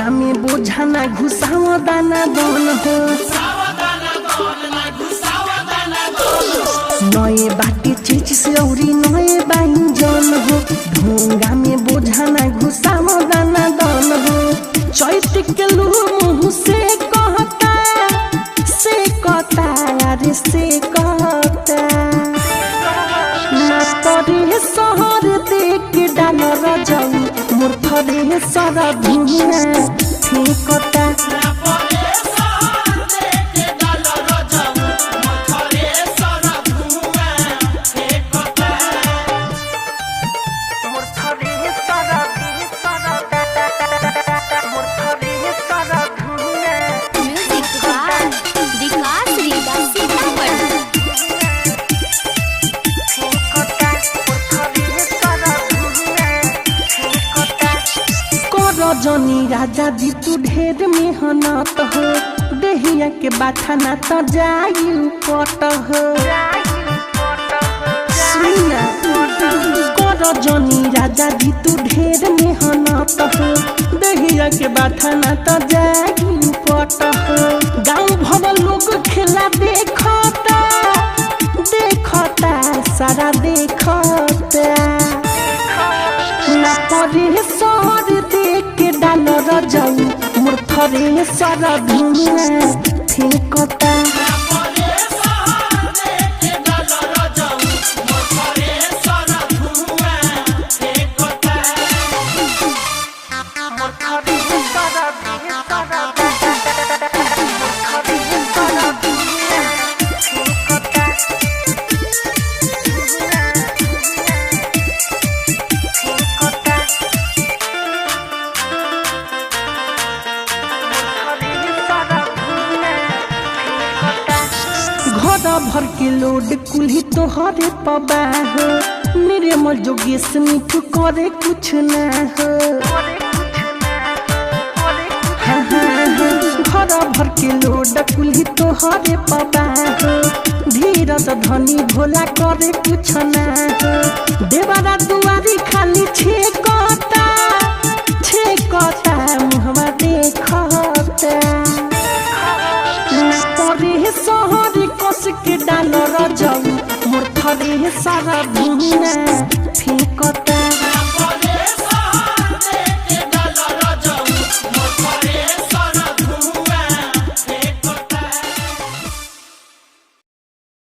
ढोंगा में बोझा ना घुसाओ दाना दान हो नए बाटी चीज से औरी नए बांजन हो ढोंगा में बोझा ना घुसाओ दाना दान हो चैत के लू मुँह से कहता अरे से कहता ना तोरे शहर देख डाल रजाऊ मोर थरे सर धुना फेंकता जनी राजा जी तू ढेर मेहनत हो देहिया के बाथा ना तो जाई कट हो सुना कर जनी राजा जी तू ढेर मेहनत हो देहिया के बाथा ना तो जाई कट हो गाँव भर लोग खेला देखता सारा देखता ना परे सर देख डाल रजाऊ मोर थरे सर धुना फेंकता भर के लोड कुल्ही तोहरे पबा हो मेरे मल जोगेश मिठू करे कुछ ना हो घर भर के लोड कुल्ही तोहरे पबा हो धीरज धनी भोला करे कुछ ना हो देवारा दुआरी खाली छेकता मुहवा देखता तोरे शहर कस के डाल रजाऊ मोर थरे सारा धुना फेंकता।